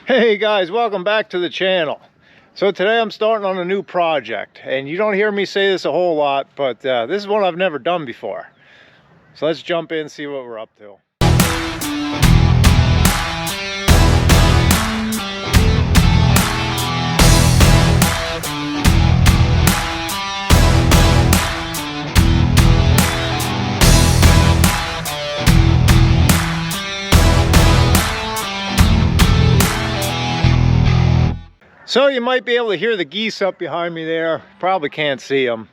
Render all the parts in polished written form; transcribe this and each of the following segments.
Hey guys, welcome back to the channel. So today I'm starting on a new project, and you don't hear me say this a whole lot, but this is one I've never done before. So let's jump in and see what we're up to. So you might be able to hear the geese up behind me there. Probably can't see them,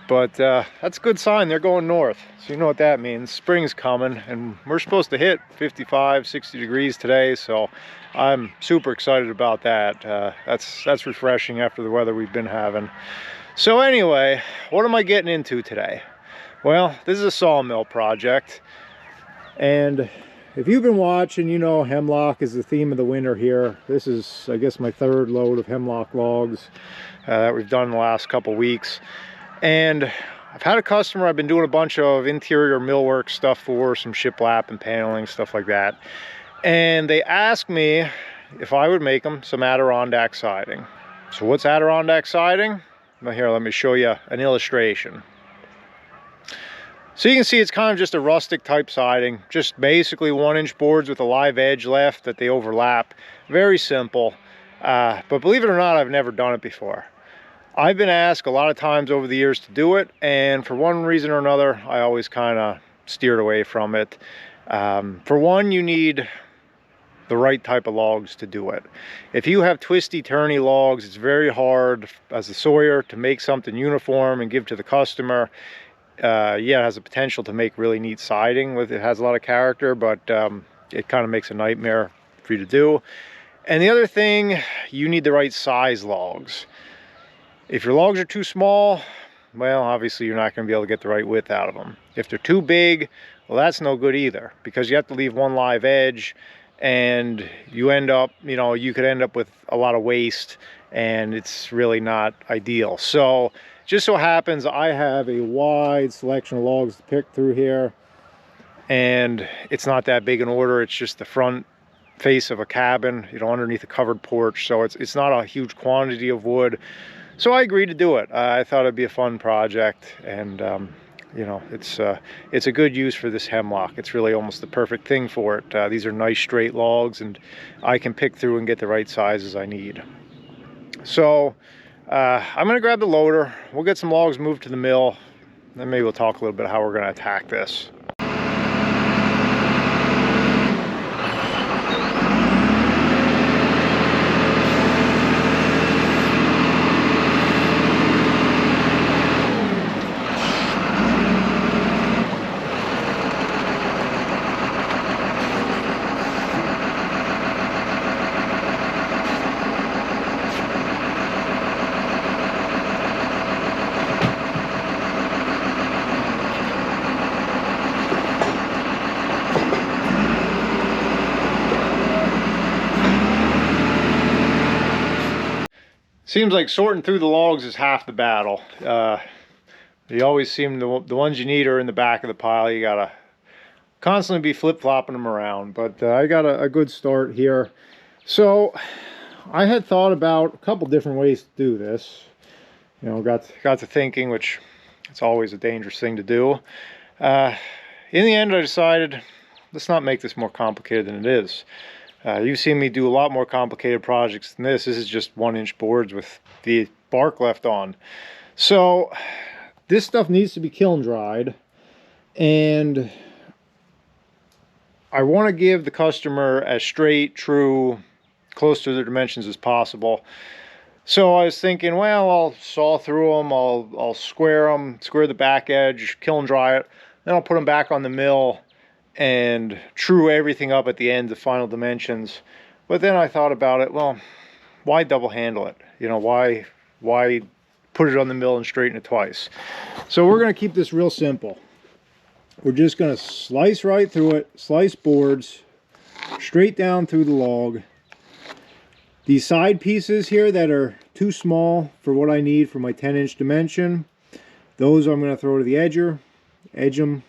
but that's a good sign. They're going north. So you know what that means. Spring's coming, and we're supposed to hit 55, 60 degrees today. So I'm super excited about that. That's refreshing after the weather we've been having. So anyway, what am I getting into today? Well, this is a sawmill project, and if you've been watching, you know hemlock is the theme of the winter here. This is, I guess, my third load of hemlock logs that we've done in the last couple weeks. And I've had a customer I've been doing a bunch of interior millwork stuff for, some shiplap and paneling, stuff like that. And they asked me if I would make them some Adirondack siding. So what's Adirondack siding? Well, here, let me show you an illustration. So you can see it's kind of just a rustic type siding, just basically 1-inch boards with a live edge left that they overlap. Very simple, but believe it or not, I've never done it before. I've been asked a lot of times over the years to do it, and for one reason or another, I always kind of steered away from it. For one, you need the right type of logs to do it. If you have twisty turny logs, it's very hard as a sawyer to make something uniform and give to the customer. Yeah, it has the potential to make really neat siding. It has a lot of character, but it kind of makes a nightmare for you to do. And the other thing, you need the right size logs. If your logs are too small, well, obviously you're not going to be able to get the right width out of them. If they're too big, well, that's no good either, because you have to leave one live edge, and you end up, you could end up with a lot of waste, and it's really not ideal. So just so happens I have a wide selection of logs to pick through here, and it's not that big an order. It's just the front face of a cabin, underneath a covered porch, so it's not a huge quantity of wood. So I agreed to do it. I thought it'd be a fun project, and it's a good use for this hemlock. It's really almost the perfect thing for it. These are nice straight logs, and I can pick through and get the right sizes I need. So I'm going to grab the loader. We'll get some logs moved to the mill, then maybe we'll talk a little bit how we're going to attack this. Seems like sorting through the logs is half the battle. You always seem the ones you need are in the back of the pile. You gotta constantly be flip-flopping them around, but I got a good start here. So I had thought about a couple different ways to do this. Got to thinking, which it's always a dangerous thing to do. In the end, I decided, let's not make this more complicated than it is. You've seen me do a lot more complicated projects than this. This is just 1-inch boards with the bark left on. So this stuff needs to be kiln dried, and I want to give the customer as straight, true, close to their dimensions as possible. So I was thinking, well, I'll saw through them, I'll square them, square the back edge, kiln dry it, then I'll put them back on the mill and true everything up at the end, the final dimensions. But then I thought about it, well, why double handle it? Why put it on the mill and straighten it twice? So we're going to keep this real simple. We're just going to slice right through it, slice boards, straight down through the log. These side pieces here that are too small for what I need for my 10-inch dimension, those I'm going to throw to the edger, edge them,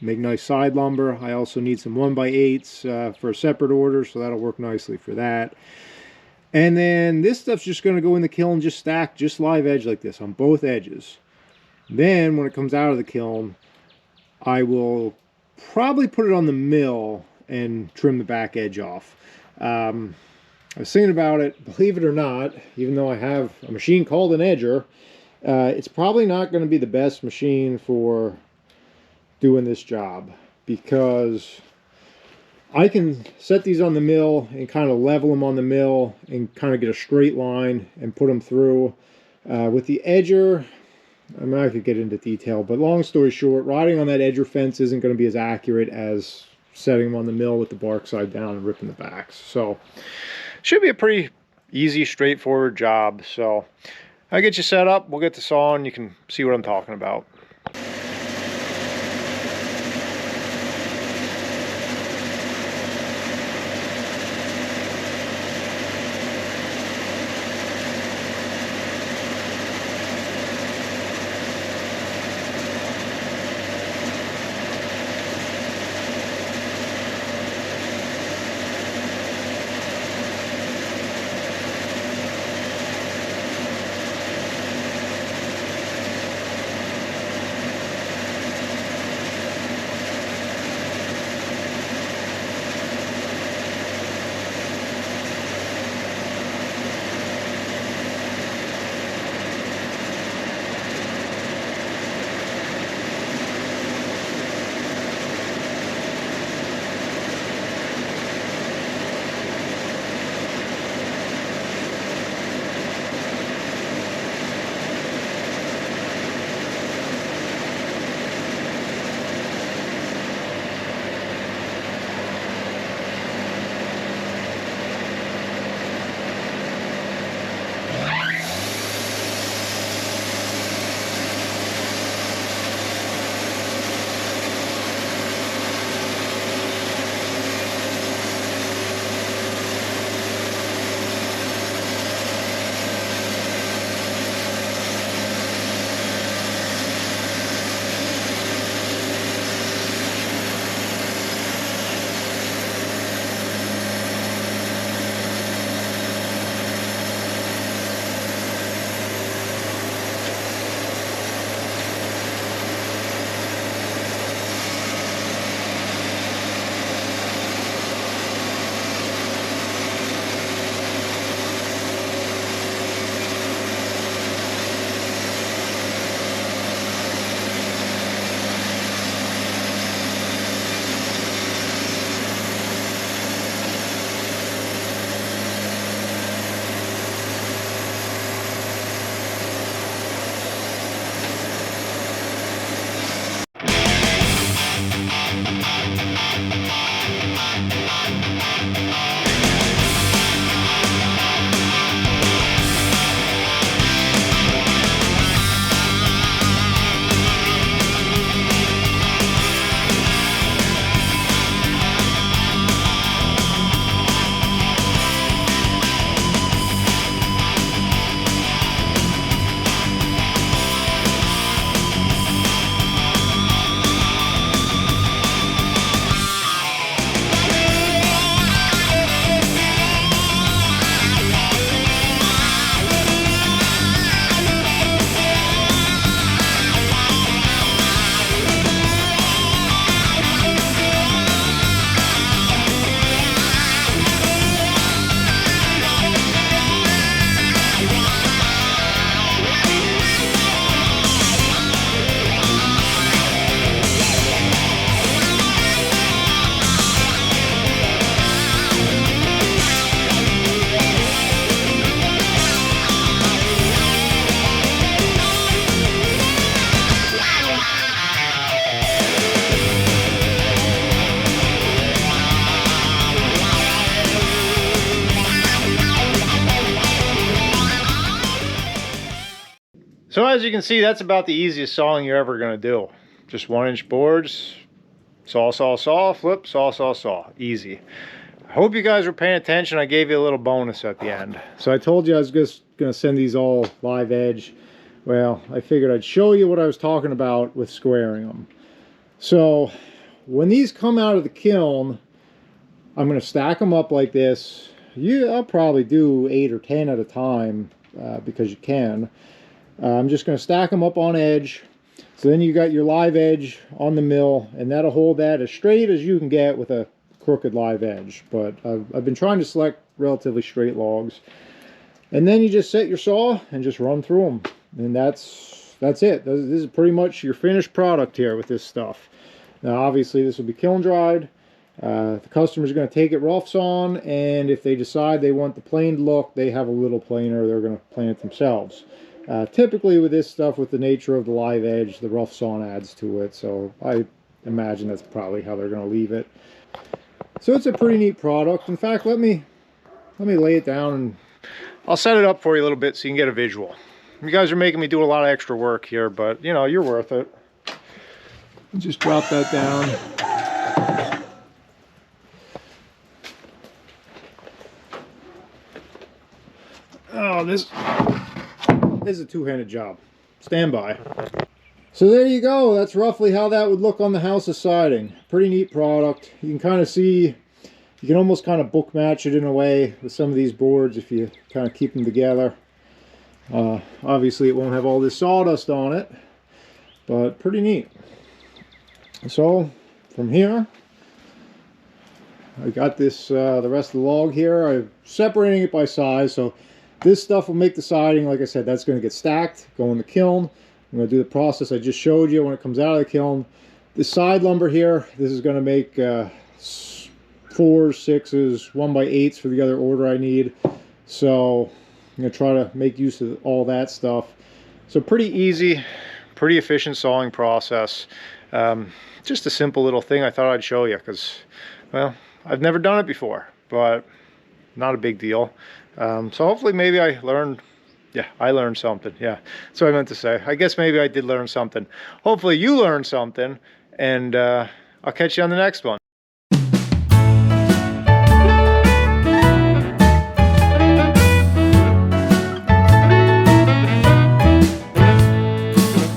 make nice side lumber. I also need some 1x8s for a separate order, so that'll work nicely for that. And then this stuff's just going to go in the kiln, just stacked, just live edge like this on both edges. Then when it comes out of the kiln, I will probably put it on the mill and trim the back edge off. I was thinking about it, believe it or not, even though I have a machine called an edger, it's probably not going to be the best machine for doing this job, because I can set these on the mill and kind of level them on the mill and kind of get a straight line and put them through. With the edger, I mean, I could get into detail, but long story short, riding on that edger fence isn't going to be as accurate as setting them on the mill with the bark side down and ripping the backs. So should be a pretty easy, straightforward job. So I'll get you set up, we'll get the saw and you can see what I'm talking about. So as you can see, that's about the easiest sawing you're ever going to do. Just 1-inch boards, saw, saw, saw, flip, saw, saw, saw. Easy. I hope you guys were paying attention. I gave you a little bonus at the end. So I told you I was just going to send these all live edge. Well, I figured I'd show you what I was talking about with squaring them. So when these come out of the kiln, I'm going to stack them up like this. I'll probably do 8 or 10 at a time because you can. I'm just going to stack them up on edge. So then you got your live edge on the mill, and that'll hold that as straight as you can get with a crooked live edge. But I've been trying to select relatively straight logs. And then you just set your saw and just run through them. And that's it. This is pretty much your finished product here with this stuff. Now obviously this will be kiln dried. The customer's going to take it rough sawn, and if they decide they want the planed look, they have a little planer. They're going to plane it themselves. Typically with this stuff, with the nature of the live edge, the rough sawn adds to it, so I imagine that's probably how they're going to leave it. So it's a pretty neat product. In fact, let me lay it down and I'll set it up for you a little bit so you can get a visual. You guys are making me do a lot of extra work here, but you know, you're worth it. Just drop that down. Oh, this is a two-handed job. Stand by. So there you go. That's roughly how that would look on the house's siding. Pretty neat product. You can kind of see, you can almost kind of book match it in a way with some of these boards if you kind of keep them together. Obviously it won't have all this sawdust on it, but pretty neat. So from here, I got this, the rest of the log here. I'm separating it by size, so this stuff will make the siding. Like I said, that's going to get stacked, go in the kiln. I'm going to do the process I just showed you when it comes out of the kiln. This side lumber here, this is going to make 4s, 6s, 1x8s for the other order I need. So I'm going to try to make use of all that stuff. So pretty easy, pretty efficient sawing process. Just a simple little thing I thought I'd show you because, well, I've never done it before, but not a big deal. So hopefully maybe I learned something. Yeah, that's what I meant to say. I guess maybe I did learn something. Hopefully you learned something, and I'll catch you on the next one.